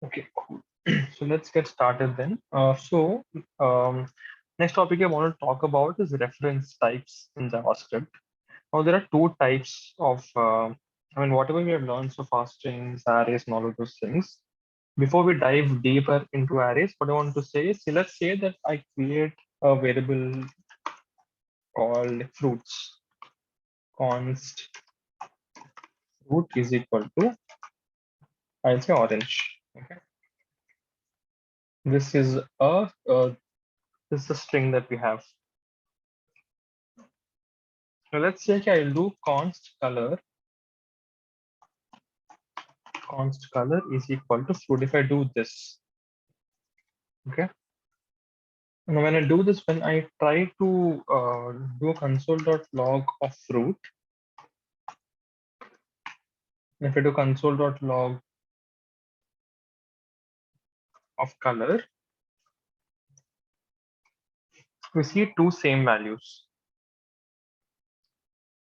Okay, cool. So let's get started then. Next topic I want to talk about is reference types in JavaScript. Now, there are two types of, whatever we have learned so far, strings, arrays, and all of those things. Before we dive deeper into arrays, what I want to say is, let's say that I create a variable called fruits. Const fruit is equal to, I'll say orange. Okay, this is this is a string that we have. So let's say I'll do const color is equal to fruit if I do this. Okay. And when I do this, when I try to do console.log of fruit, if I do console.log of color, we see two same values,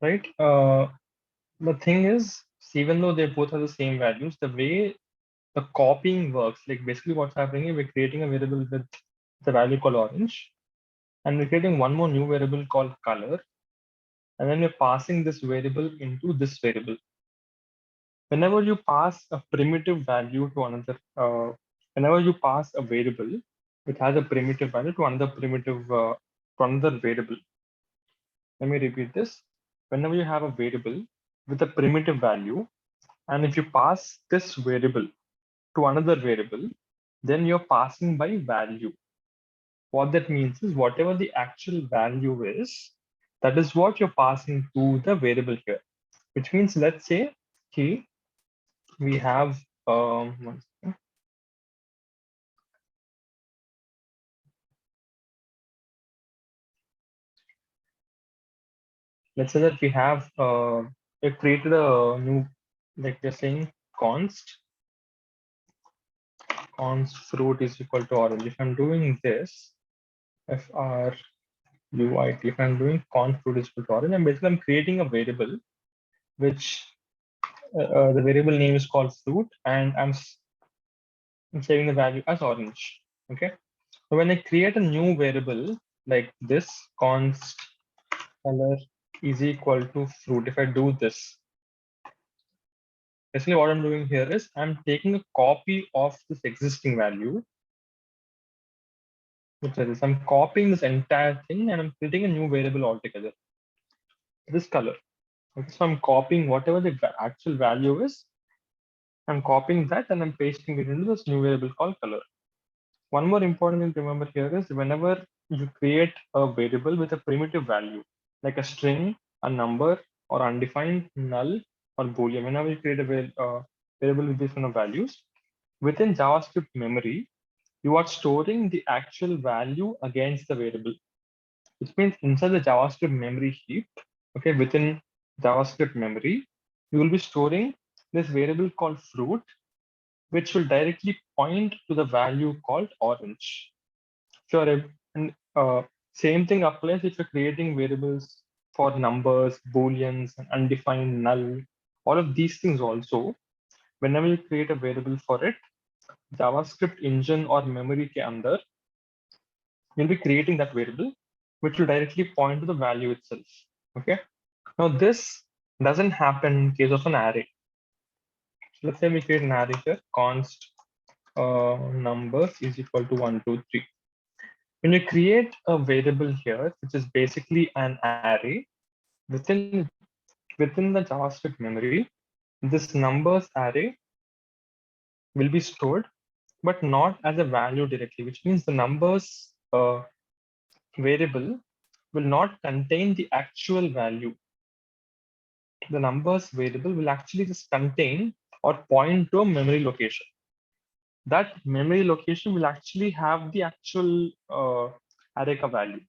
right? The thing is, even though they both have the same values, the way the copying works, like basically what's happening is we're creating a variable with the value called orange, and we're creating one more new variable called color, and then we're passing this variable into this variable. Whenever you pass a primitive value to another, whenever you pass a variable which has a primitive value to another variable. Let me repeat this. Whenever you have a variable with a primitive value, and if you pass this variable to another variable, then you're passing by value. What that means is whatever the actual value is, that is what you're passing to the variable here. Which means, let's say, here we have one second. Let's say that we created a new, like they're saying const fruit is equal to orange. If I'm doing this, fruit, if I'm doing const fruit is equal to orange, I'm creating a variable which the variable name is called fruit, and I'm saving the value as orange. Okay. So when I create a new variable like this, const color is equal to fruit. If I do this, basically what I'm doing here is I'm taking a copy of this existing value, which is I'm copying this entire thing and I'm creating a new variable altogether. This color. Okay, so I'm copying whatever the actual value is. I'm copying that and I'm pasting it into this new variable called color. One more important thing to remember here is whenever you create a variable with a primitive value, like a string, a number, or undefined, null, or boolean, whenever you create a variable with these kind of values, within JavaScript memory, you are storing the actual value against the variable, which means inside the JavaScript memory heap, okay, within JavaScript memory, you will be storing this variable called fruit, which will directly point to the value called orange. Sure, and same thing applies if you're creating variables for numbers, booleans, and undefined null. All of these things also, whenever you create a variable for it, JavaScript engine or memory ke andar, you'll be creating that variable, which will directly point to the value itself. Okay. Now this doesn't happen in case of an array. So let's say we create an array here, const numbers is equal to 1, 2, 3. When you create a variable here, which is basically an array, within within the JavaScript memory, this numbers array will be stored, but not as a value directly, which means the numbers variable will not contain the actual value. The numbers variable will actually just contain or point to a memory location. That memory location will actually have the actual array value.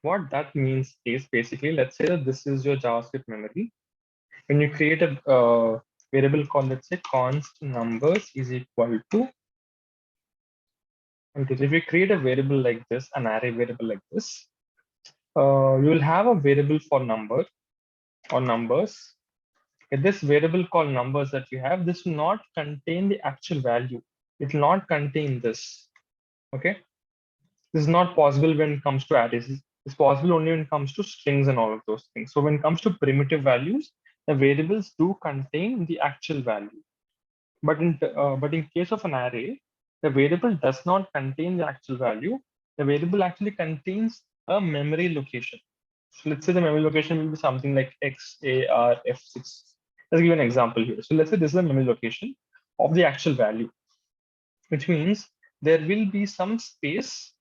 What that means is basically, let's say that this is your JavaScript memory. When you create a variable called, let's say, const numbers is equal to, because if you create a variable like this, an array variable like this, you will have a variable for number or numbers This variable called numbers that we have, this will not contain the actual value. It will not contain this. Okay. This is not possible when it comes to arrays. It's possible only when it comes to strings and all of those things. So when it comes to primitive values, the variables do contain the actual value. But in case of an array, the variable does not contain the actual value. The variable actually contains a memory location. So let's say the memory location will be something like XARF6. Let's give an example here. So let's say this is the memory location of the actual value, which means there will be some space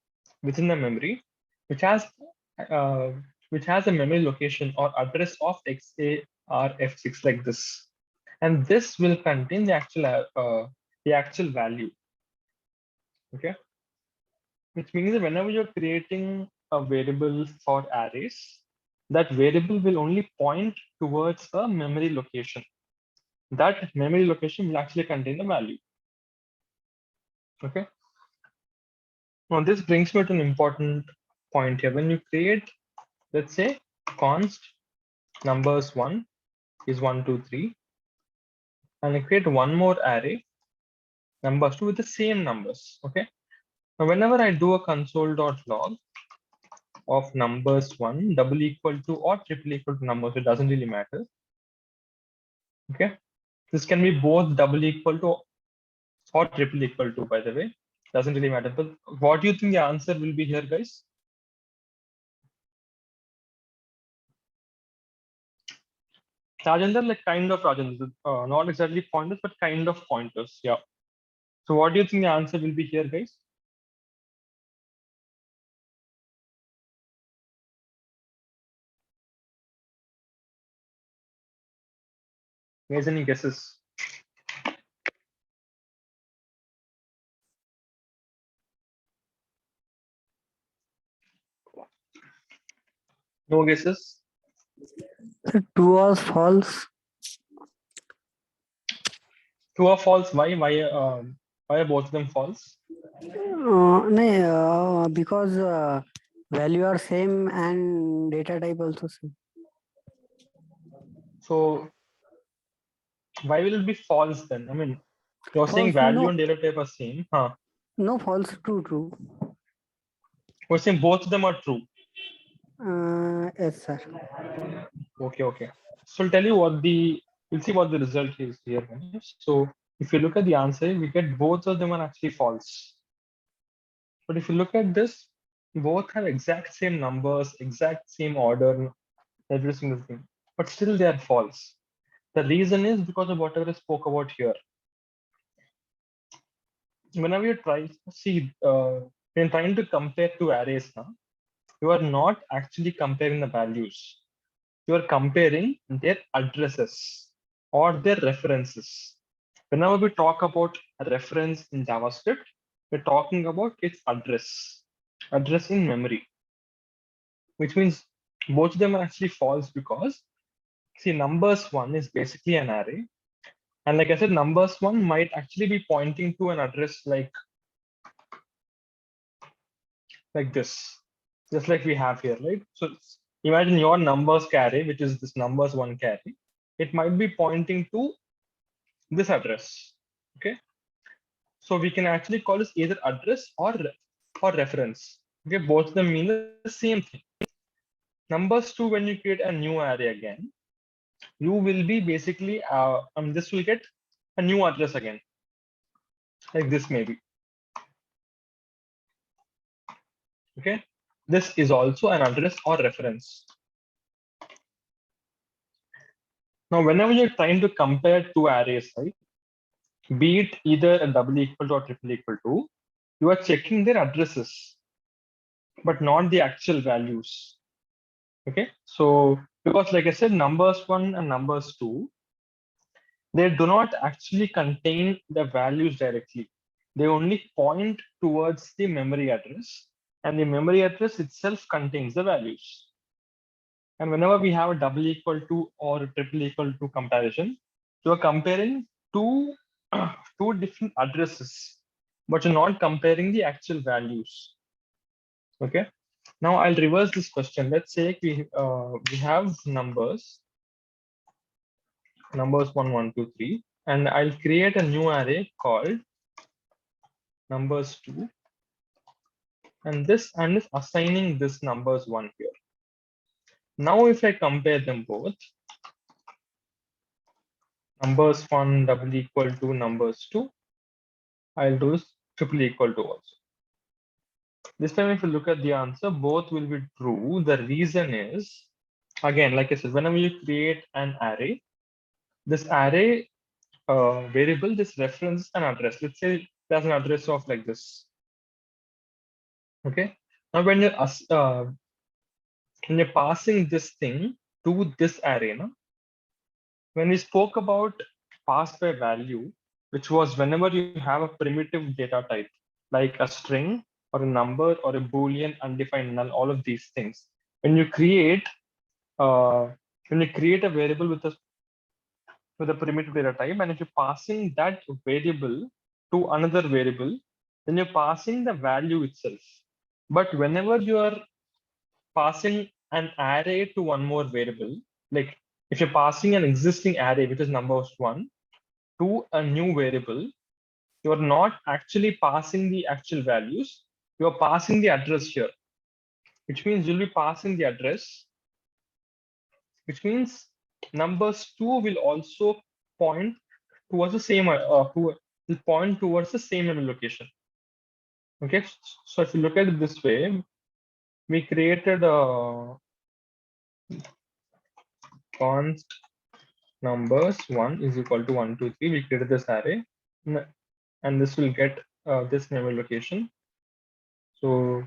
within the memory which has uh, a memory location or address of XARF6 like this, and this will contain the actual value. Okay, which means that whenever you're creating a variable for arrays, that variable will only point towards a memory location. That memory location will actually contain the value. Okay. Now this brings me to an important point here. When you create, let's say, const numbers 1 is 1, 2, 3, and I create one more array, numbers 2 with the same numbers. Okay. Now whenever I do a console.log of numbers 1 double equal to or triple equal to numbers, it doesn't really matter. Okay. This can be both double equal to or triple equal to, by the way. Doesn't really matter. But what do you think the answer will be here, guys? Rajendra, like kind of Rajendra, not exactly pointers, but kind of pointers. Yeah. So what do you think the answer will be here, guys? Guys, any guesses? No guesses? True or false? True or false? Why are both of them false? No, because value are same and data type also same. So why will it be false then? I mean, you're saying False, value no, and data type are same, huh? no false, true. We're saying both of them are true. Yes, sir. Okay. So I'll tell you we'll see what the result is here, Ganesh. So if you look at the answer, we get both of them are actually false. But if you look at this, both have exact same numbers, exact same order, every single thing, but still they are false. The reason is because of whatever I spoke about here. Whenever you try, see, when trying to compare two arrays now, you are not actually comparing the values. You are comparing their addresses or their references. Whenever we talk about a reference in JavaScript, we're talking about its address in memory, which means both of them are actually false because, see, numbers 1 is basically an array. And like I said, numbers 1 might actually be pointing to an address like this, just like we have here, right? So imagine your numbers carry, which is this numbers 1 carry. It might be pointing to this address. Okay. So we can actually call this either address or reference. Okay, both of them mean the same thing. Numbers 2, when you create a new array again, you will be basically this will get a new address again, like this maybe. Okay, this is also an address or reference. Now, whenever you're trying to compare two arrays, right, be it either a double equal to or triple equal to, you are checking their addresses, but not the actual values. Okay, so because like I said, numbers 1 and numbers 2, they do not actually contain the values directly. They only point towards the memory address, and the memory address itself contains the values. And whenever we have a double equal to or a triple equal to comparison, you are comparing two, two different addresses, but you're not comparing the actual values. Okay. Now I'll reverse this question. Let's say we have numbers numbers 1, 1, 2, 3, and I'll create a new array called numbers 2, and this and is assigning this numbers 1 here. Now if I compare them both, numbers 1 double equal to numbers 2, I'll do is triple equal to also. This time if you look at the answer, both will be true. The reason is, again, like I said, whenever you create an array, this array variable, this reference an address. Let's say there's an address of like this. Okay. Now when you're passing this thing to this array, no? When we spoke about pass by value, which was whenever you have a primitive data type, like a string or a number or a Boolean, undefined null, all of these things. When you create a variable with a primitive data type, and if you're passing that variable to another variable, then you're passing the value itself. But whenever you are passing an array to one more variable, like if you're passing an existing array, which is numbers 1, to a new variable, you're not actually passing the actual values, you're passing the address here, which means you'll be passing the address, which means numbers 2 will also point towards the same will point towards the same memory location. Okay, so if you look at it this way, we created a const numbers 1 is equal to 1, 2, 3. We created this array, and this will get this memory location. So,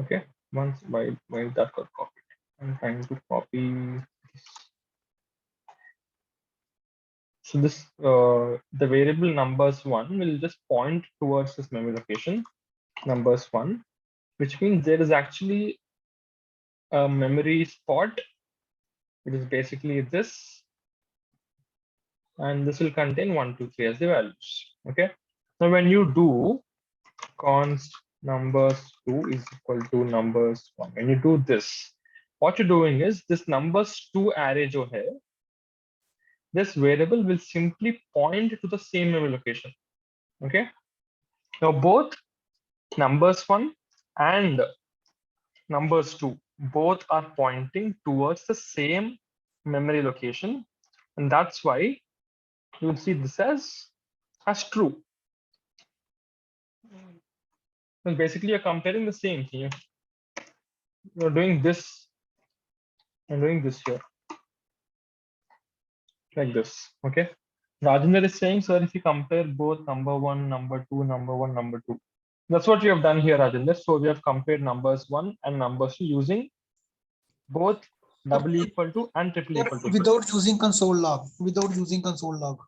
okay, once while that got copied, I'm trying to copy this. So this the variable numbers 1 will just point towards this memory location, numbers 1, which means there is actually a memory spot, which is basically this, and this will contain 1, 2, 3 as the values. Okay. Now when you do const numbers 2 is equal to numbers 1, when you do this, what you're doing is this numbers 2 array jo hai, this variable will simply point to the same memory location. Okay. Now both numbers 1 and numbers 2 both are pointing towards the same memory location, and that's why you will see this as true. And basically you're comparing the same thing. You're doing this and doing this here, like this. Okay. Rajendra is saying, sir, if you compare both number 1, number 2, number 1, number 2. That's what we have done here, Rajendra. So we have compared numbers 1 and numbers 2 using both double equal to and triple equal to. Without using console log. Without using console log.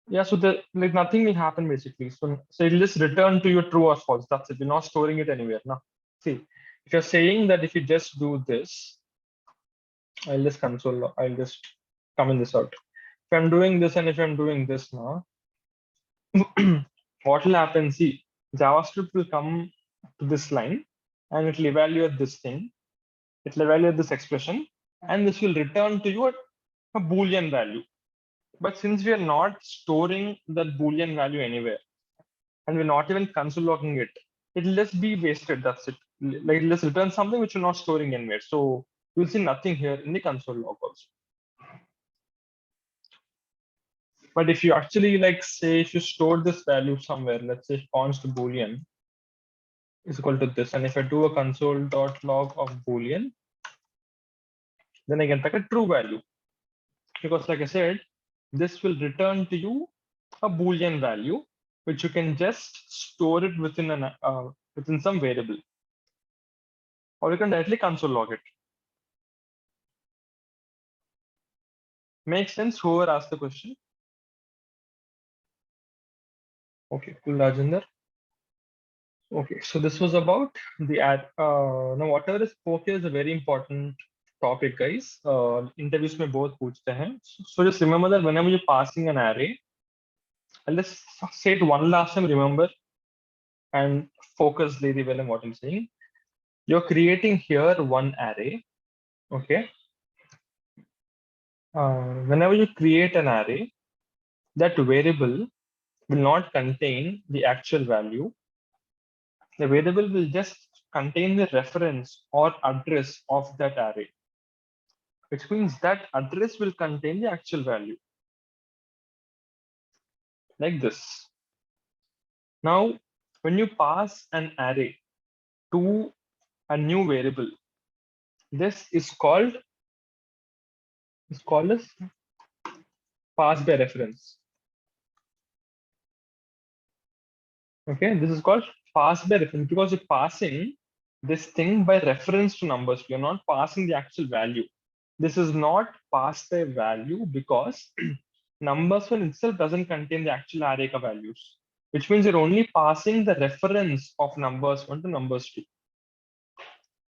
Yeah, so the like nothing will happen basically. So it'll just return to you true or false. That's it. We're not storing it anywhere now. See, if you're saying that if you just do this, I'll just comment this out. If I'm doing this and if I'm doing this now, what will happen? See, JavaScript will come to this line and it will evaluate this thing. It will evaluate this expression, and this will return to you a Boolean value. But since we are not storing that Boolean value anywhere, and we're not even console logging it, it'll just be wasted. That's it. Like it'll just return something which you're not storing anywhere. So you'll see nothing here in the console log also. But if you actually like say if you store this value somewhere, let's say const Boolean is equal to this, and if I do a console.log of Boolean, then I get back a true value. Because like I said, this will return to you a Boolean value, which you can just store it within within some variable, or you can directly console log it. Makes sense? Whoever asked the question. Okay, cool, Rajendra. Okay, so this was about the ad. Now, whatever is spoke here is a very important topic, guys. Interviews में बहुत पूछते हैं. So just remember that whenever you're passing an array, I'll just say it one last time. Remember and focus really well on what I'm saying. You're creating here one array. Okay. whenever you create an array, that variable will not contain the actual value. The variable will just contain the reference or address of that array, which means that address will contain the actual value, like this. Now, when you pass an array to a new variable, this is called as pass by reference. Okay, this is called pass by reference because you're passing this thing by reference to numbers. You're not passing the actual value. This is not passed by value because numbers one itself doesn't contain the actual array of values, which means you're only passing the reference of numbers one to numbers two.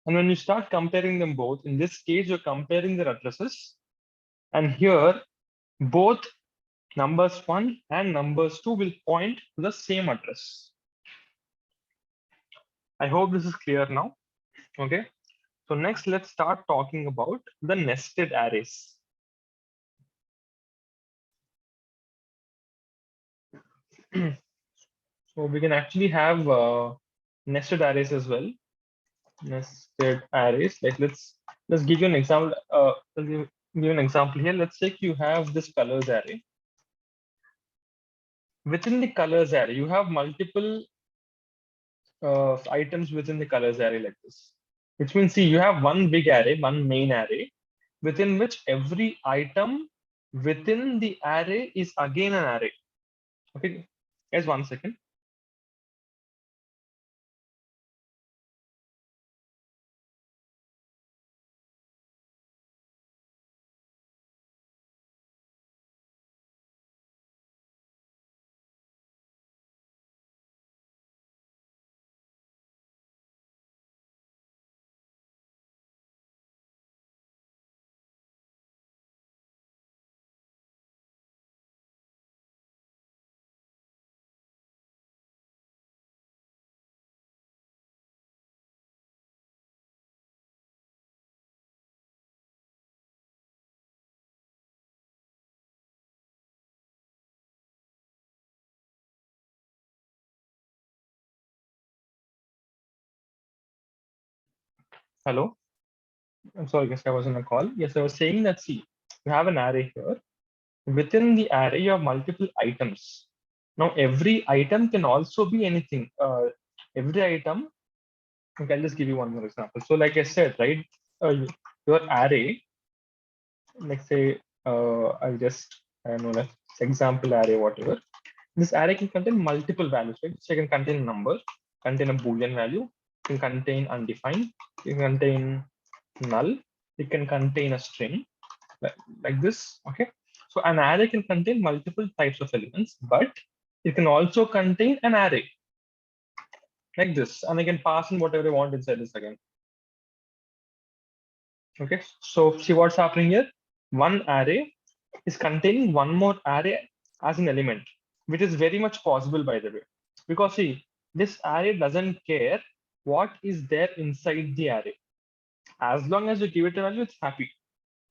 And when you start comparing them both, in this case, you're comparing their addresses. And here, both numbers one and numbers two will point to the same address. I hope this is clear now. Okay. So next, let's start talking about the nested arrays. So we can actually have nested arrays as well. Nested arrays. Like let's give you an example. Let's give you an example here. Let's say you have this colors array. Within the colors array, you have multiple items within the colors array like this. Which means, see, you have one big array, one main array, within which every item within the array is again an array. Okay, guys, 1 second. Hello. I'm sorry, guys, I was on a call. Yes, I was saying that, see, you have an array here. Within the array, you have multiple items. Now, every item can also be anything. Every item, okay, I'll just give you one more example. So, like I said, right, your array, let's say, I'll just, I don't know, let's example array, whatever. This array can contain multiple values, right? So, it can contain a number, contain a Boolean value, it can contain undefined, it can contain null, it can contain a string, like this, okay? So an array can contain multiple types of elements, but it can also contain an array like this, and I can pass in whatever I want inside this again. Okay, so see what's happening here. One array is containing one more array as an element, which is very much possible, by the way, because see, this array doesn't care what is there inside the array. As long as you give it a value, it's happy.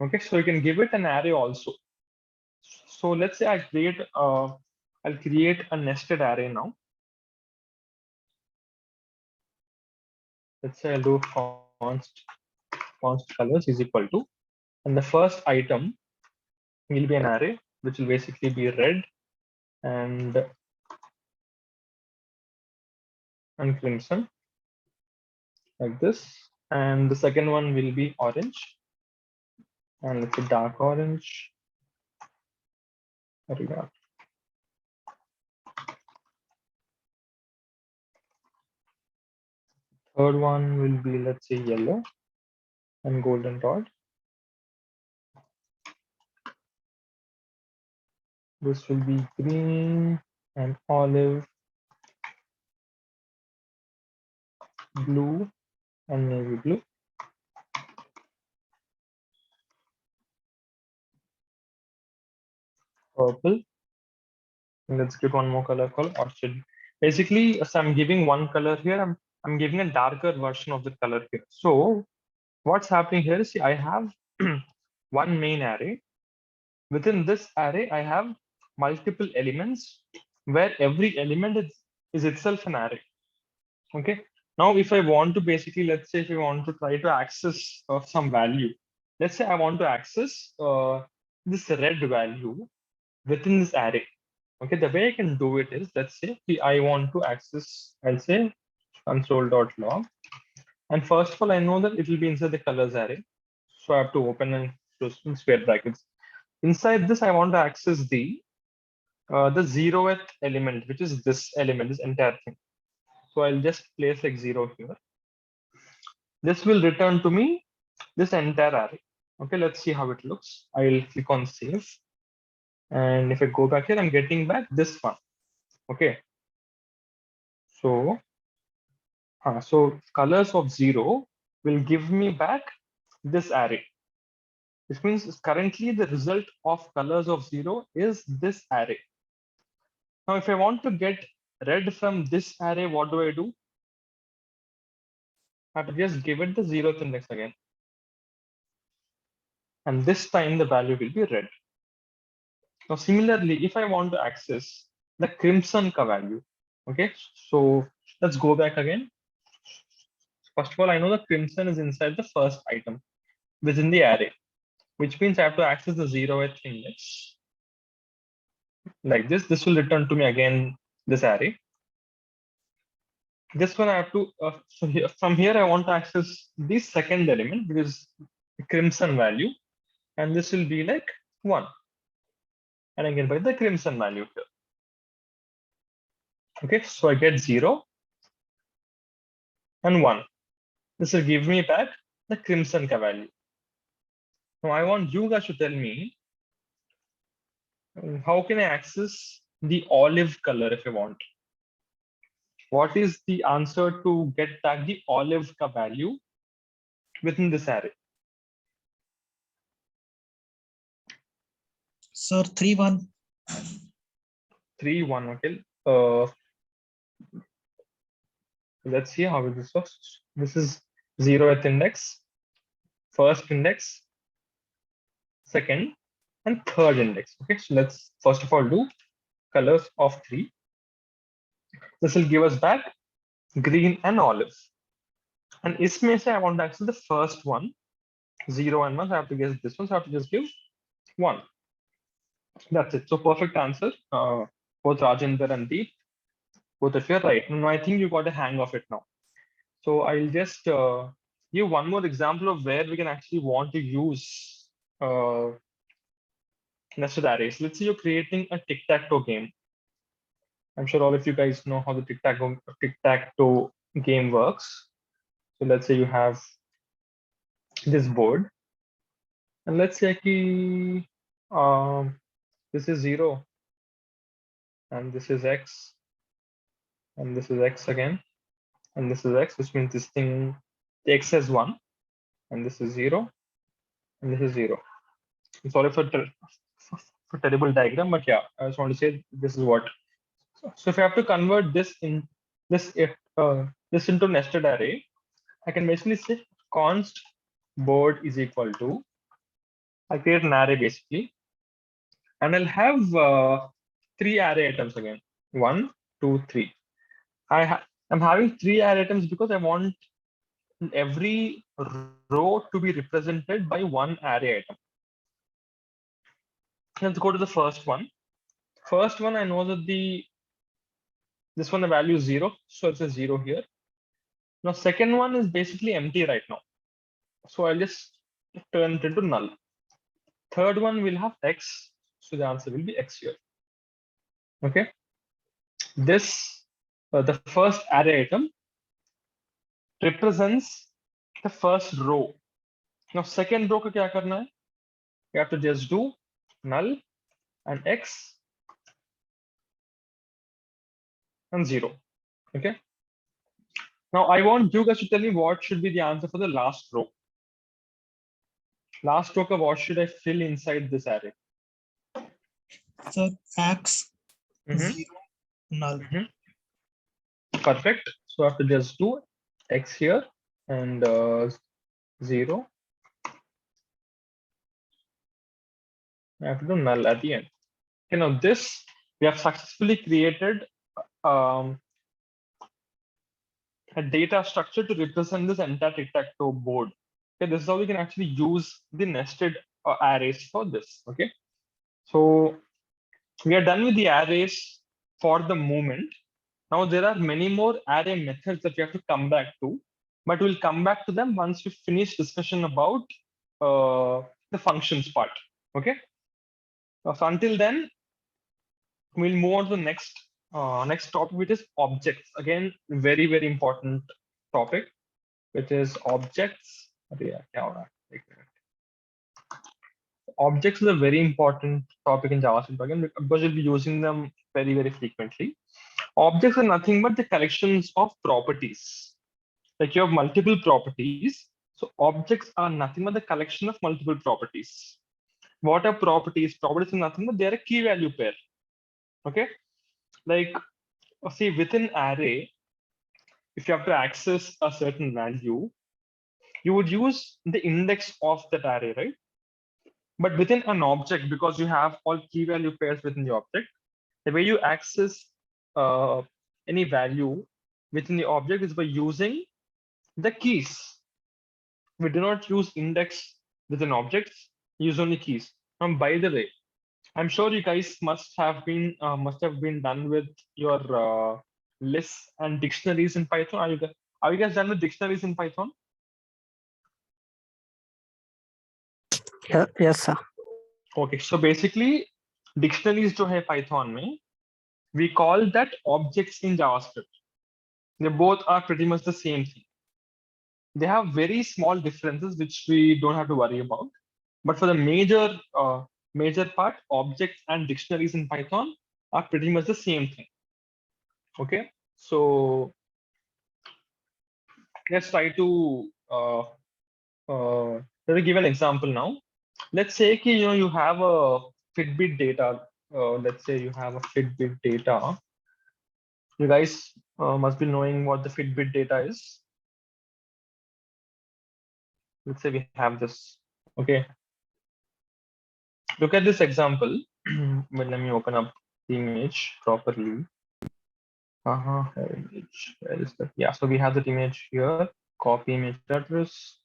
Okay, so you can give it an array also. So let's say I'll create a nested array now. Let's say I'll do const colors is equal to, and the first item will be an array, which will basically be red and crimson, like this. And the second one will be orange, and let's say dark orange. There we go. Third one will be, let's say, yellow and golden dot. This will be green and olive, blue and navy blue. Purple. And let's get one more color called orchid. Basically, so I'm giving one color here. I'm giving a darker version of the color here. So what's happening here is, see, I have one main array, within this array, I have multiple elements where every element is itself an array. Okay. Now, if I want to basically, let's say if I want to try to access some value, let's say I want to access this red value within this array. Okay, the way I can do it is, let's say I want to access, I'll say console.log. And first of all, I know that it will be inside the colors array. So I have to open and close square brackets. Inside this, I want to access the 0th element, which is this element, this entire thing. So I'll just place like 0 here. This will return to me this entire array. Okay, let's see how it looks. I'll click on save. And if I go back here, I'm getting back this one. Okay. So, so colors of 0 will give me back this array. Which means currently the result of colors of 0 is this array. Now, if I want to get red from this array, what do I do? I have to just give it the 0th index again. And this time the value will be red. Now, similarly, if I want to access the crimson ka value, okay, so let's go back again. First of all, I know the crimson is inside the first item within the array, which means I have to access the 0th index like this. This will return to me again this array. This one I have to, so here, from here I want to access the second element, which is the crimson value, and this will be like 1. And I can buy the crimson value here. Okay, so I get 0 and 1. This will give me back the crimson ka value. Now I want you guys to tell me how can I access the olive color if I want. What is the answer to get back the olive ka value within this array? Sir, 3-1. 3-1. Okay. Let's see how this works. This is 0th index, first index, second, and third index. Okay, so let's first of all do colors of 3. This will give us back green and olive. And isme se I want to access the first one, 0 and 1. So I have to guess this one. So I have to just give 1. That's it. So perfect answer. Both Rajendra and Deep, both of you are right. Now I think you got a hang of it now. So I'll just give one more example of where we can actually want to use nested arrays. Let's say you're creating a tic-tac-toe game. I'm sure all of you guys know how the tic-tac-toe game works. So let's say you have this board, and let's say this is 0, and this is X, and this is X again, and this is X, which means this thing, the X is 1, and this is 0, and this is 0. I'm sorry for terrible diagram, but yeah, I just want to say this is what. So if I have to convert this this into nested array, I can basically say const board is equal to, I create an array basically, and I'll have 3 array items again. 1, 2, 3. I'm having 3 array items because I want every row to be represented by 1 array item. Let's go to the first one. First one, I know that this one the value is 0, so it's a 0 here. Now second one is basically empty right now, so I'll just turn it into null. Third one will have X, so the answer will be X here. Okay, this the first array item represents the first row. Now second row ko kya karna hai? You have to just do null and X and 0. Okay, now I want you guys to tell me what should be the answer for the last row. Last row ka what should I fill inside this array? Sir, X, Mhm. 0, null. Perfect. So I have to just do X here and 0 I have to do null at the end. Okay, now this, we have successfully created a data structure to represent this entire tic-tac-toe board. Okay, this is how we can actually use the nested arrays for this. Okay, so we are done with the arrays for the moment. Now there are many more array methods that we have to come back to, but we'll come back to them once we finish discussion about the functions part. Okay, so until then, we'll move on to the next topic, which is objects. Again, very important topic, which is objects. Objects is a very important topic in JavaScript again, because you'll be using them very frequently. Objects are nothing but the collections of properties. Like you have multiple properties, so objects are nothing but the collection of multiple properties. What are properties? Properties are nothing but they are a key value pair. Okay, like see within array, if you have to access a certain value, you would use the index of that array, right? But within an object, because you have all key value pairs within the object, the way you access any value within the object is by using the keys. We do not use index within objects, use only keys. By the way, I'm sure you guys must have been done with your lists and dictionaries in Python. Are you guys done with dictionaries in Python? Yeah, yes, sir. Okay, so basically, dictionaries जो है Python में, we call that objects in JavaScript. They both are pretty much the same thing. They have very small differences which we don't have to worry about. But for the major part, objects and dictionaries in Python are pretty much the same thing. Okay, so let's try to let me give an example now. Let's say you have a Fitbit data. Let's say you have a Fitbit data. You guys must be knowing what the Fitbit data is. Let's say we have this. Okay. Look at this example. But let me open up the image properly. Image. Where is that? Yeah. So we have that image here. Copy image address,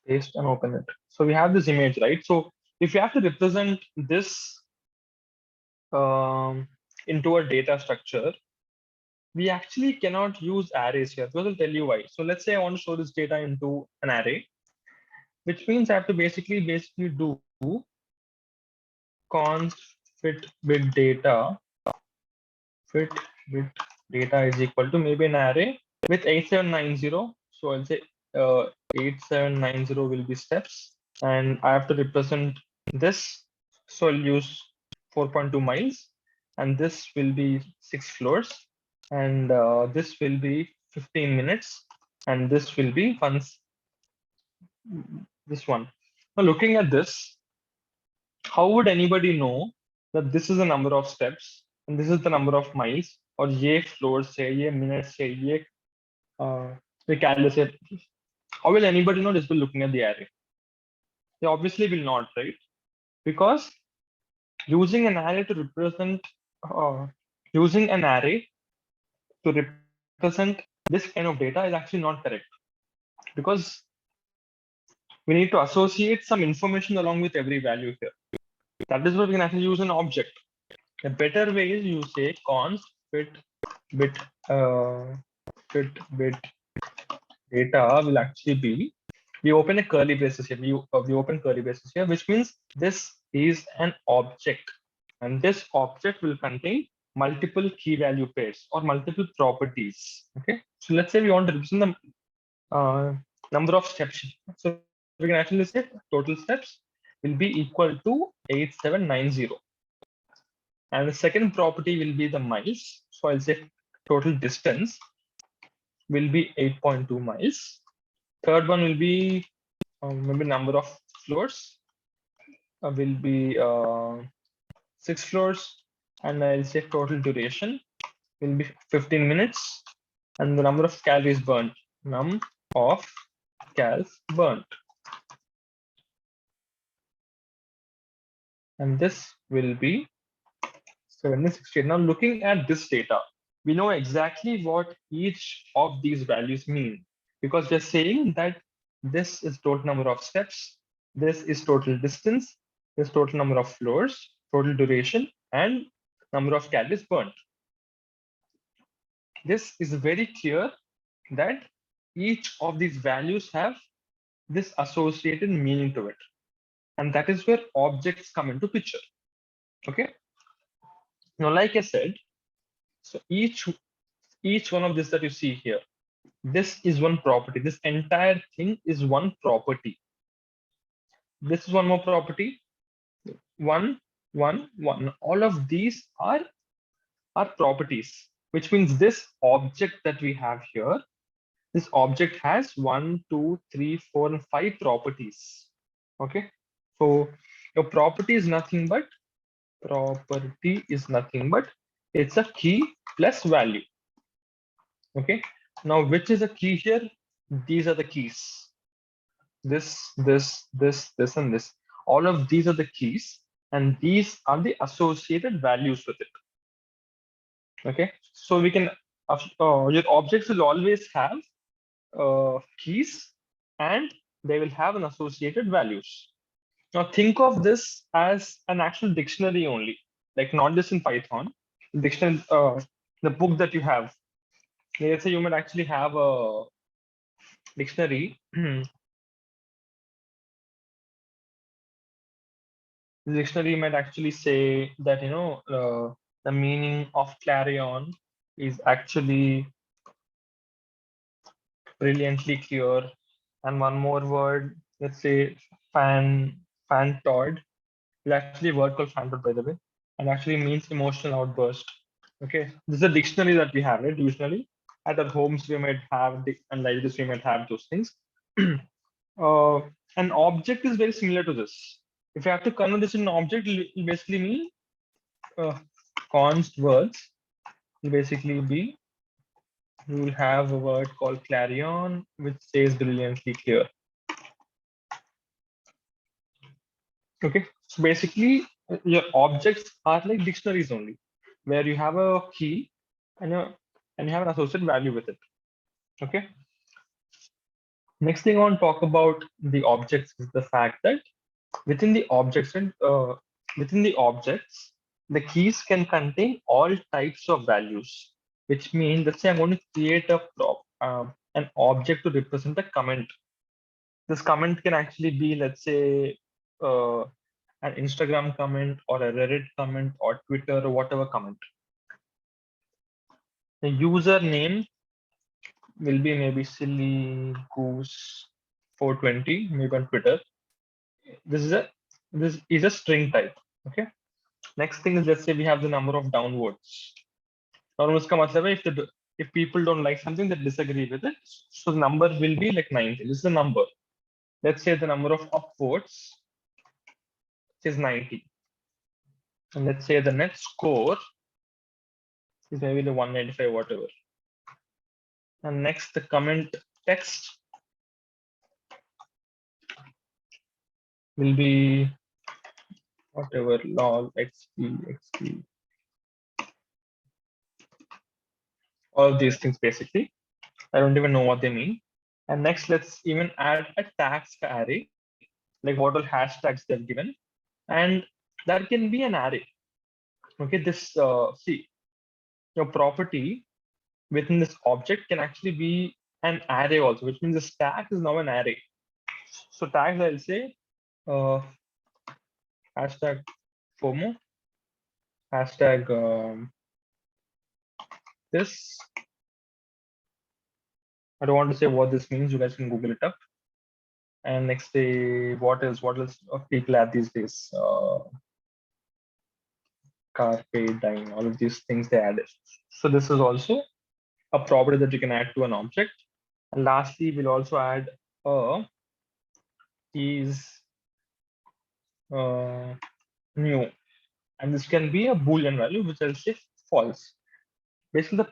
paste, and open it. So we have this image, right? So if you have to represent this into a data structure, we actually cannot use arrays here. Because I'll tell you why. So let's say I want to show this data into an array, which means I have to basically do const fit with data. Fit with data is equal to maybe an array with 8790. So I'll say 8790 will be steps, and I have to represent this. So I'll use 4.2 miles, and this will be 6 floors, and this will be 15 minutes, and this will be this one. Now looking at this, how would anybody know that this is the number of steps and this is the number of miles, or ye floors say, ye minutes say, ye calories say? How will anybody know this by looking at the array? They obviously will not, right? Because using an array to represent this kind of data is actually not correct, because we need to associate some information along with every value here. That is why we can actually use an object. A better way is you say const fit bit data will actually be, we open a curly braces here. We open curly braces here, which means this is an object, and this object will contain multiple key value pairs or multiple properties. Okay, so let's say we want to represent the number of steps. So we can actually say total steps will be equal to 8790. And the second property will be the miles. So I'll say total distance will be 8.2 miles. Third one will be maybe number of floors will be 6 floors. And I'll say total duration will be 15 minutes. And the number of calories burnt, num of calories burnt. and this will be 7068. Now looking at this data, we know exactly what each of these values mean, because we're saying that this is total number of steps, this is total distance, this total number of floors, total duration, and number of calories burnt. This is very clear that each of these values have this associated meaning to it. And that is where objects come into picture. Okay. Now, like I said, so each one of this that you see here, this is one property. This entire thing is one property. This is one more property. One, one, one. All of these are properties, which means this object that we have here, this object has 1, 2, 3, 4, and 5 properties. Okay. So your property is nothing but it's a key plus value. Okay. Now, which is a key here? These are the keys. This, and this. All of these are the keys, and these are the associated values with it. Okay. So we can, your objects will always have keys, and they will have an associated values. Now think of this as an actual dictionary only, like not just in Python. Dictionary, the book that you have. Let's say you might actually have a dictionary. The dictionary might actually say that the meaning of clarion is actually brilliantly clear, and one more word, let's say fantod, is actually a word called fantod, by the way, and actually means emotional outburst. Okay, this is a dictionary that we have, right? Usually at our homes we might have, and libraries we might have those things. An object is very similar to this. If you have to convert this in an object, it will basically mean const words will basically be, you will have a word called clarion, which says brilliantly clear. Okay, so basically your objects are like dictionaries only, where you have a key and you have an associated value with it. Okay. Next thing I want to talk about the objects is the fact that within the objects and the keys can contain all types of values, which means, let's say I'm going to create an object to represent a comment. This comment can actually be, let's say, uh, an Instagram comment or a Reddit comment or Twitter or whatever comment. The username will be maybe silly goose 420, maybe on Twitter. This is a string type. Okay. Next thing is, let's say we have the number of downvotes. Downvotes ka matlab hai, if people don't like something, they disagree with it. So the number will be like 90. This is the number. Let's say the number of upvotes is 90. And let's say the net score is maybe the 195, whatever. And next, the comment text will be whatever, lol, xp. All of these things basically. I don't even know what they mean. And next, let's even add a tags array, like what all hashtags they've given. And that can be an array. Okay, this, see, your property within this object can actually be an array also, which means the stack is now an array. So tags, I'll say, hashtag FOMO, hashtag this. I don't want to say what this means. You guys can Google it up. And next day, what else people add these days? Carpe diem, all of these things they added. So this is also a property that you can add to an object. And lastly, we'll also add a is new, and this can be a Boolean value, which I'll say false. Basically,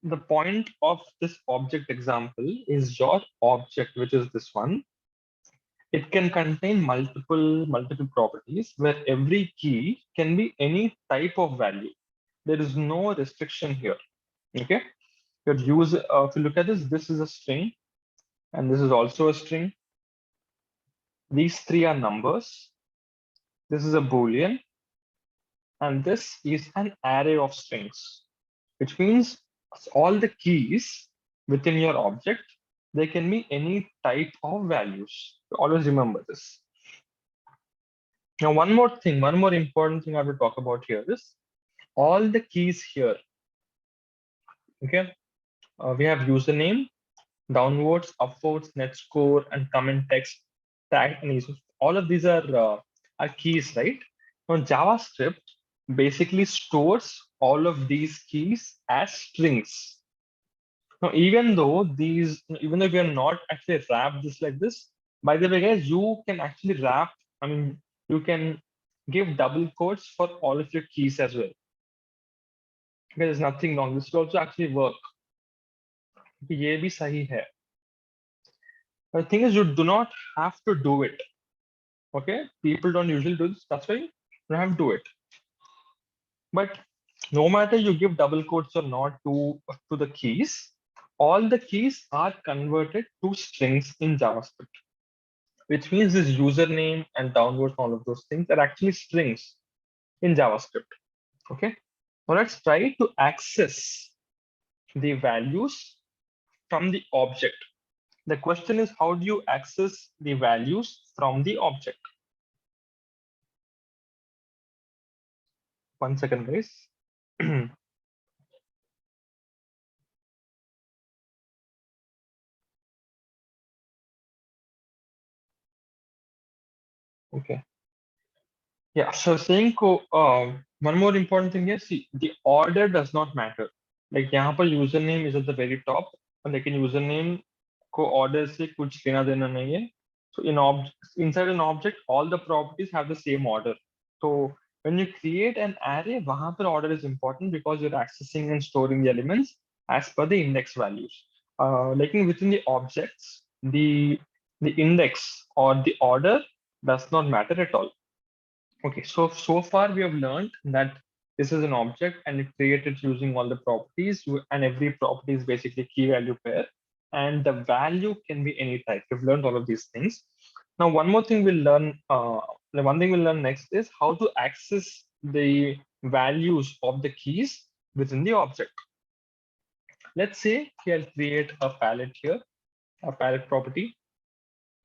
the point of this object example is your object, which is this one, It can contain multiple properties where every key can be any type of value. There is no restriction here. Okay. If you look at this, this is a string, and this is also a string. These three are numbers. This is a Boolean, and this is an array of strings, which means all the keys within your object, they can be any type of values. Always remember this. Now, one more important thing I will talk about here is all the keys here. Okay, we have username, downvotes, upvotes, net score, and comment text, tag, and issues. All of these are keys, right? Now, JavaScript basically stores all of these keys as strings. Now, even though we are not actually wrapped this like this, by the way, guys, you can actually wrap. I mean, you can give double quotes for all of your keys as well. There is nothing wrong. This will also actually work. ये भी सही है. The thing is, you do not have to do it. Okay, people don't usually do this. That's why you don't have to do it. But no matter you give double quotes or not to the keys, all the keys are converted to strings in JavaScript, which means this username and downvotes, all of those things are actually strings in JavaScript. Okay, now let's try to access the values from the object. The question is, how do you access the values from the object? One second, guys. Okay. Yeah, so saying one more important thing is, see, the order does not matter. Like यहाँ पर username is at the very top, and लेकिन username को order से कुछ लेना देना नहीं है. So inside an object, all the properties have the same order. So when you create an array, वहाँ पर order is important because you're accessing and storing the elements as per the index values. Like within the objects, the index or the order does not matter at all. Okay, so far we have learned that this is an object and it created using all the properties, and every property is basically key value pair, and the value can be any type. We've learned all of these things. Now, one more thing we'll learn. The one thing we'll learn next is how to access the values of the keys within the object. Let's say I'll create a palette here, a palette property,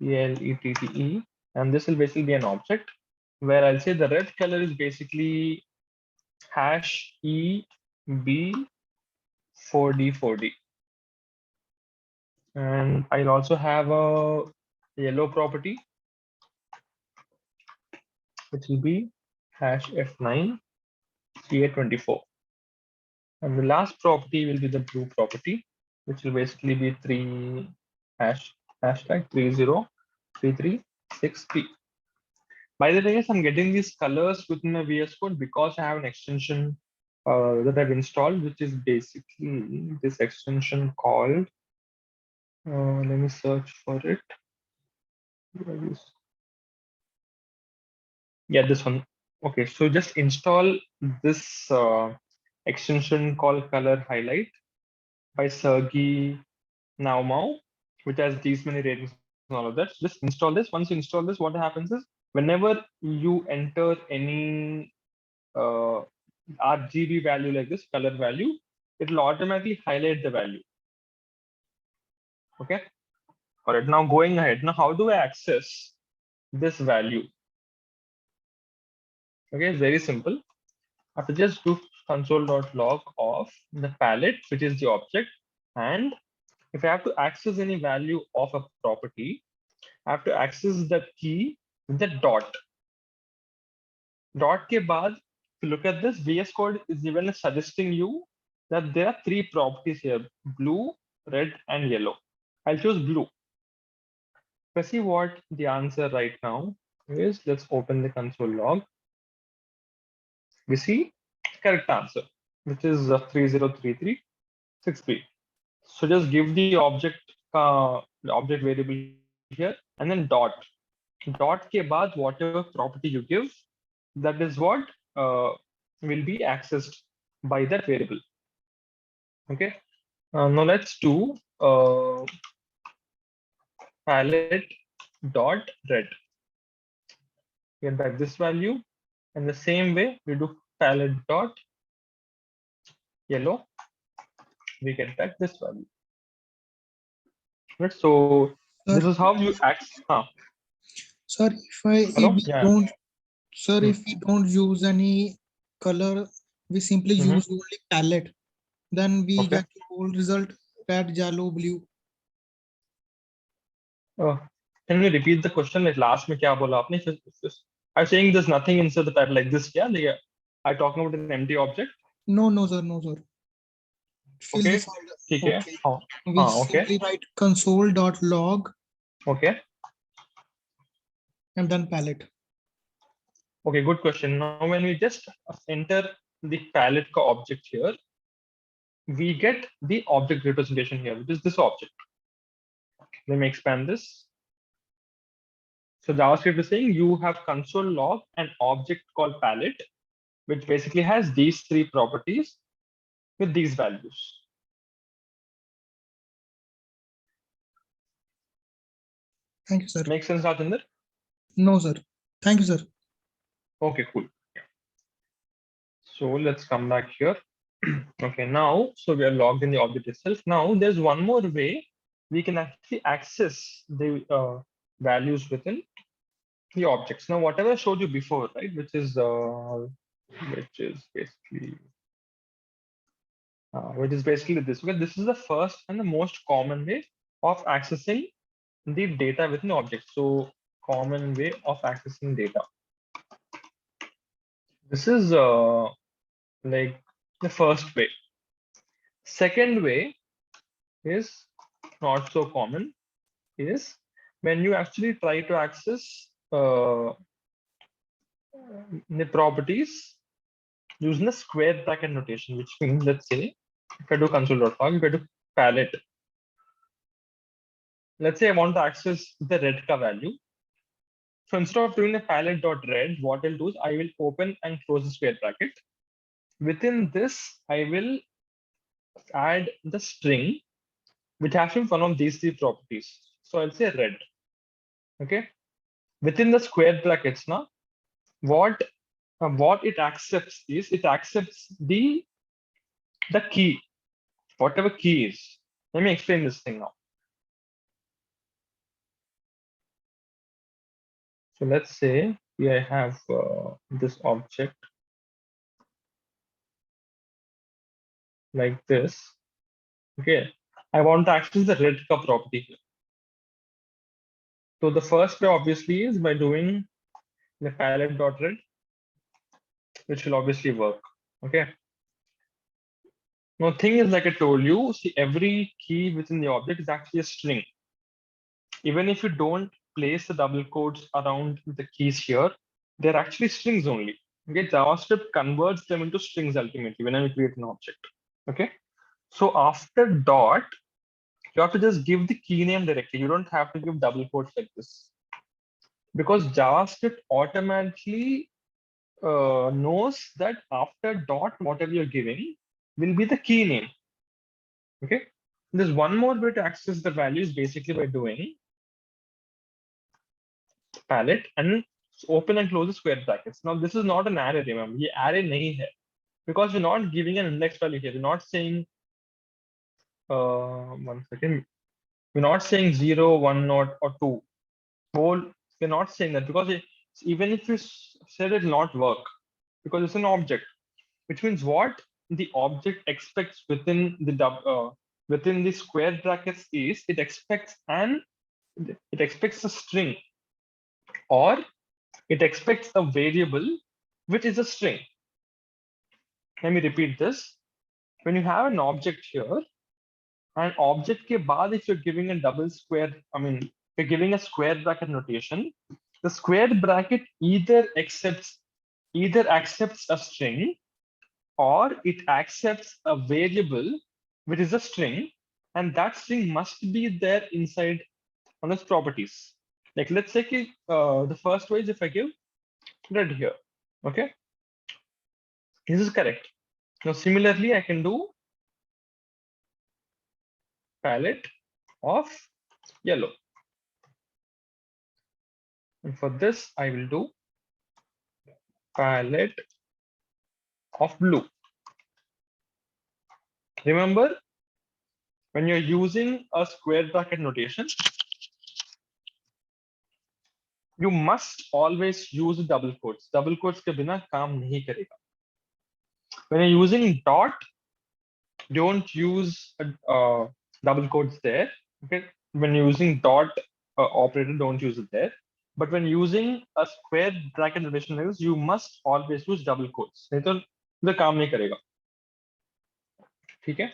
PLETTE, and this will basically be an object where I'll say the red color is basically hash EB4D4D. And I'll also have a yellow property, which will be hash F9CA24. And the last property will be the blue property, which will basically be hashtag 30336P. By the way, guys, I'm getting these colors within my VS Code because I have an extension that I've installed, which is basically this extension called, let me search for it. Yeah, this one. Okay, so just install this extension called Color Highlight by Sergey Naumau, which has these many ratings and all of that. Just install this. Once you install this, what happens is whenever you enter any RGB value like this, color value, it will automatically highlight the value. Okay. All right. Now going ahead. Now, how do I access this value? Okay, it's very simple. I have to just do console.log of the palette, which is the object. And if I have to access any value of a property, I have to access the key with the dot. Dot ke baad, if you look at this, VS Code is even suggesting you that there are three properties here: blue, red, and yellow. I'll choose blue. Let's see what the answer right now is. Let's open the console log. We see correct answer, which is 30336B. So just give the object variable here and then dot. dot के बाद whatever property you give, that is what will be accessed by that variable. Okay. Now let's do palette dot red. Get back this value, and the same way we do palette dot yellow. We get back this value. Right. So this Sir, is how you access. sir, if Hello. we Yeah. don't, sir, Hmm. if we don't use any color, we simply Mhm. use only palette, then we Okay. get the whole result red, yellow, blue. Can you repeat the question? Like last में क्या बोला आपने? I'm saying there's nothing inside the palette like this. Yeah. Like, I talking about an empty object. No, no, sir, no, sir. Fill the Okay. folder. ठीक है. Okay. हाँ. We Okay. simply write console.log Okay. and then palette. Okay. Good question. Now when we just enter the palette का object here, we get the object representation here, which is this object. Let me expand this. So JavaScript is saying you have console log an object called palette, which basically has these three properties with these values. Thank you, sir. Make sense, Rajendra? No, sir. Thank you, sir. Okay, cool. Yeah. So let's come back here. Okay, now, so we are logged in the object itself. Now there's one more way we can actually access the values within the objects. Now, whatever I showed you before, right, which is basically this. Okay, this is the first and the most common way of accessing the data within objects. So common way of accessing data. This is like the first way. Second way is not so common, is when you actually try to access the properties using the square bracket notation, which means, let's say, if I do console.log, if I do palette, let's say I want to access the red ka value. So instead of doing the palette.red, what I'll do is I will open and close the square bracket. Within this, I will add the string, which has one of these three properties. So I'll say red. Okay. Within the square brackets now, what it accepts is it accepts the key, whatever key is. Let me explain this thing now. So let's say here I have this object like this. Okay, I want to access the red cup property here. So the first way obviously is by doing the palette.red, which will obviously work. Okay. Now thing is, like I told you, see, every key within the object is actually a string. Even if you don't place the double quotes around the keys here, they're actually strings only. Okay, JavaScript converts them into strings ultimately whenever you create an object. Okay, so after dot, you have to just give the key name directly. You don't have to give double quotes like this, because JavaScript automatically knows that after dot, whatever you're giving will be the key name. Okay, there's one more way to access the values, basically by doing palette and open and close the square brackets. Now this is not an array, remember, ये array nahi hai, because we're not giving an index value here. We're not saying 1 second. We're not saying 0, 1, not or 2. Whole, we're not saying that, because even if you said it will not work, because it's an object, which means what the object expects within the square brackets is it expects a string, or it expects a variable which is a string. Let me repeat this. When you have an object here, an object ke baad, if you're giving a double square, you're giving a square bracket notation, the square bracket either accepts a string, or it accepts a variable which is a string, and that string must be there inside on its properties. Like let's say कि, the first way is if I give red here, okay, this is correct. Now similarly I can do palette of yellow, and for this I will do palette of blue. Remember, when you're using a square bracket notation, you must always use double quotes. Double quotes के बिना काम नहीं करेगा. When you're using dot, don't use double quotes there. Okay, when you're using dot operator, don't use it there. But when using a square bracket notation, you must always use double quotes. नहीं तो ये काम नहीं करेगा. ठीक है?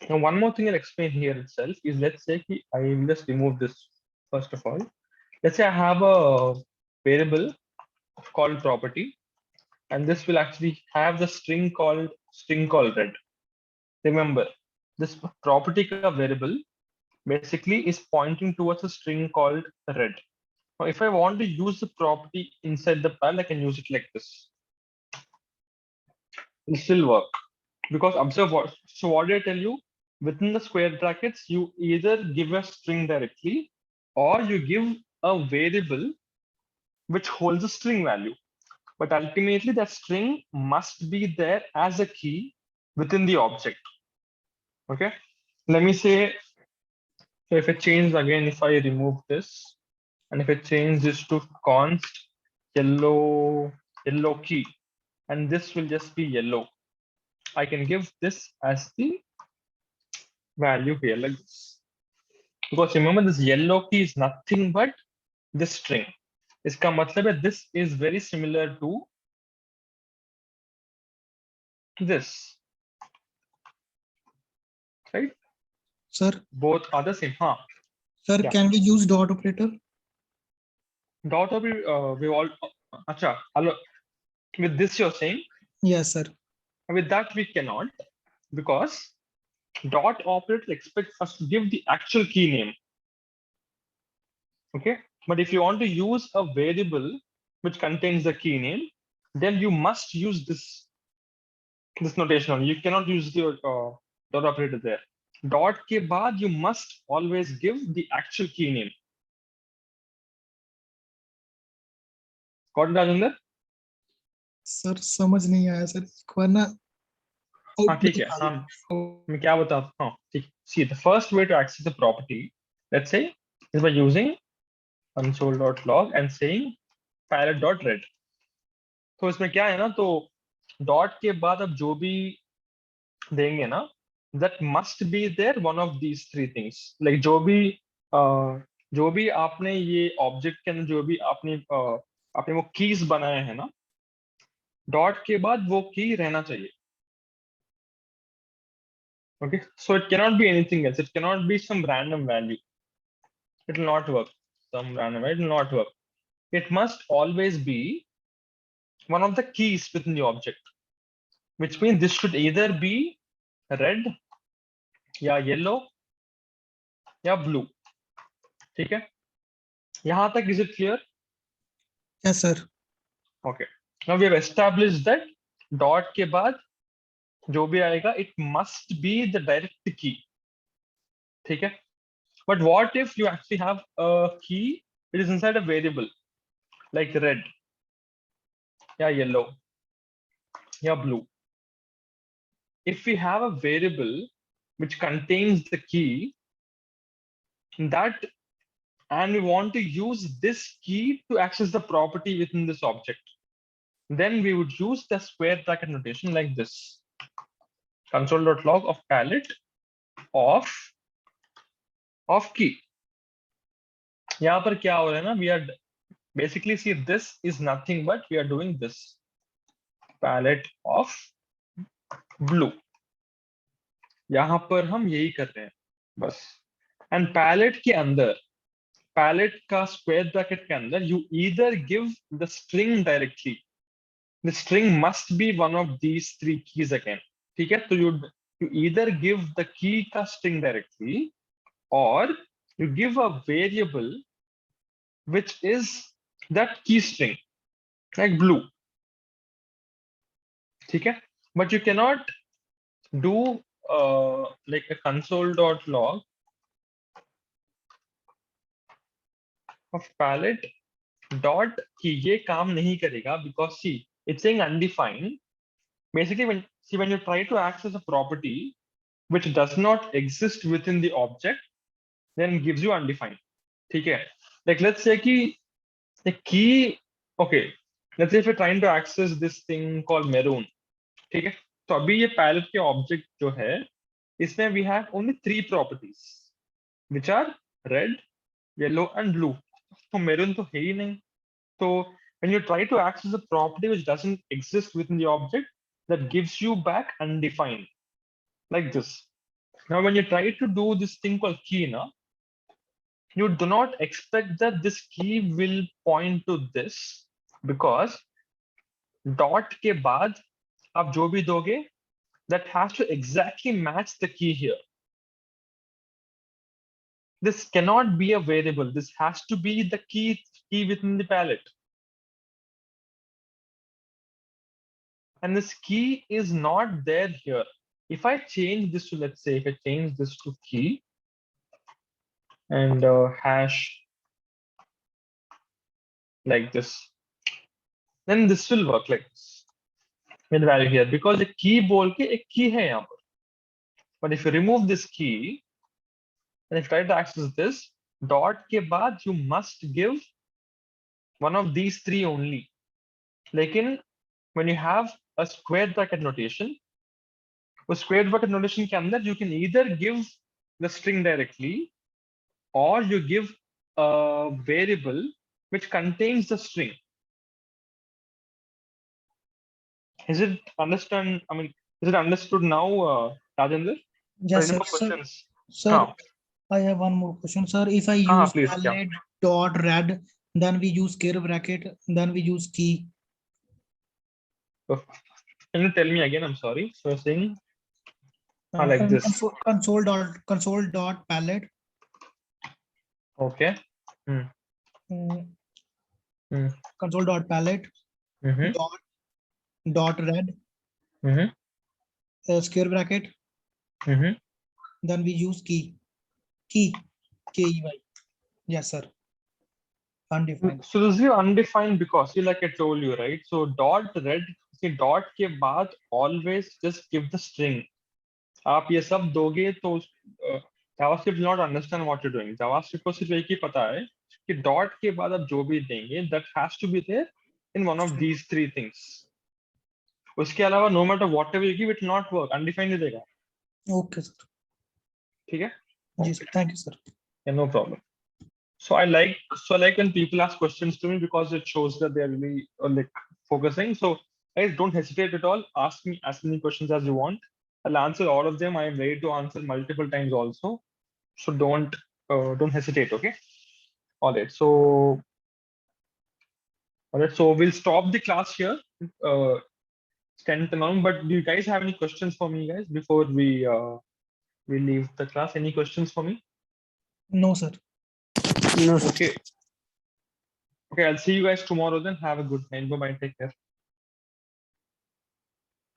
Now one more thing I'll explain here itself is, let's say I will just remove this first of all. Let's say I have a variable called property, and this will actually have the string called red. Remember, this property ka variable basically is pointing towards a string called red. Now, if I want to use the property inside the file, I can use it like this. It'll still work, because observe what. So what did I tell you? Within the square brackets, you either give a string directly, or you give a variable which holds a string value. But ultimately, that string must be there as a key within the object. Okay, let me say, so if I change again, if I remove this, and if I change this to const yellow key, and this will just be yellow, I can give this as the value here like this. Because remember, this yellow key is nothing but this string. इसका मतलब है this is very similar to this, right? Sir, Both are the same. Huh? sir, Yeah. can we use dot operator? Dot of we all. Acha, hello. With this you're saying? Yes, sir. With that we cannot, because dot operator expects us to give the actual key name. Okay, but if you want to use a variable which contains the key name, then you must use this notation only. You cannot use the dot operator there. Dot ke baad you must always give the actual key name. Got it, Rajendra? Sir समझ नहीं आया sir, वरना हाँ ठीक है. मैं क्या बताता हूँ. ठीक. See, the first way to access the property, let's say, is by using console.log and saying parrot.read. तो इसमें क्या है ना, तो डॉट के बाद अब जो भी देंगे ना, that must be there one of these three things. Like जो भी आपने ये ऑब्जेक्ट के अंदर जो भी आपने वो कीज बनाए हैं ना, डॉट के बाद वो की रहना चाहिए. Okay, so it cannot be anything else. It cannot be some random value. It will not work. Some random, it will not work. It must always be one of the keys within the object, which means this should either be red, या yellow, या blue. ठीक है? यहाँ तक is it clear? Yes, sir. Okay. Now we have established that dot के बाद जो भी आएगा, it must be the direct key. ठीक है? But what if you actually have a key it is inside a variable like red, या yellow, या blue? If we have a variable which contains the key that, and we want to use this key to access the property within this object, then we would use the square bracket notation like this. Console.log of palette of key. यहाँ पर क्या हो रहा है ना, we are basically, see, this is nothing but we are doing this palette of blue. यहाँ पर हम यही कर रहे हैं बस. And palette के अंदर, palette का square bracket के अंदर, you either give the string directly. The string must be one of these three keys again. ठीक है? तो you either give the key का string directly, or you give a variable which is that key string, like blue. Okay? But you cannot do like a console.log of palette dot key. ये काम नहीं करेगा because see, it's saying undefined. Basically, when you try to access a property which does not exist within the object, then it gives you undefined. ठीक है? Like let's say कि the key, okay, let's say if you're trying to access this thing called maroon, ठीक है? तो अभी ये palette के object जो है, इसमें we have only 3 properties, which are red, yellow and blue. तो maroon तो है ही नहीं. So when you try to access a property which doesn't exist within the object, that gives you back undefined, like this. Now, when you try to do this thing called key, now, you do not expect that this key will point to this, because dot के बाद आप जो भी दोगे, that has to exactly match the key here. This cannot be a variable. This has to be the key within the palette. And this key is not there here. If I change this to, let's say, if I change this to key and hash like this, then this will work like this with value here, because the key बोल के एक key है यहाँ पर. But if you remove this key and if you try to access this, dot के बाद you must give one of these 3 only. लेकिन when you have a square bracket notation, उस square bracket notation के अंदर you can either give the string directly or you give a variable which contains the string. Is it understand? I mean, is it understood now, Rajendra? Yes, Any sir. more questions? Sir, I have one more question, sir. If I use please, yeah. palette dot red, then we use square bracket, then we use key. Can you tell me again? I'm sorry. So you're saying like and this. Console dot palette. Okay. Console dot palette dot red. Square bracket. Then we use key. Key. Yes, sir. Undefined. So this is undefined because, see, like I told you, right? So dot red, see, dot के बाद always just give the string. आप ये सब दोगे तो JavaScript will not understand what you're doing. JavaScript को सिर्फ एक ही पता है कि dot के बाद आप जो भी देंगे, that has to be there in one of these 3 things. उसके अलावा no matter whatever you give, it will not work. Undefined ही देगा. Okay, sir. ठीक है? Yes, thank you, sir. Yeah, no problem. So I like when people ask questions to me, because it shows that they're really like focusing. So guys, don't hesitate at all. Ask me as many questions as you want. I'll answer all of them. I am ready to answer multiple times also. So don't hesitate. Okay. All right. So we'll stop the class here. 10th along. But do you guys have any questions for me, guys, before we leave the class? Any questions for me? No, sir. No, sir. Okay. Okay, I'll see you guys tomorrow then. Have a good night. Bye-bye. Take care.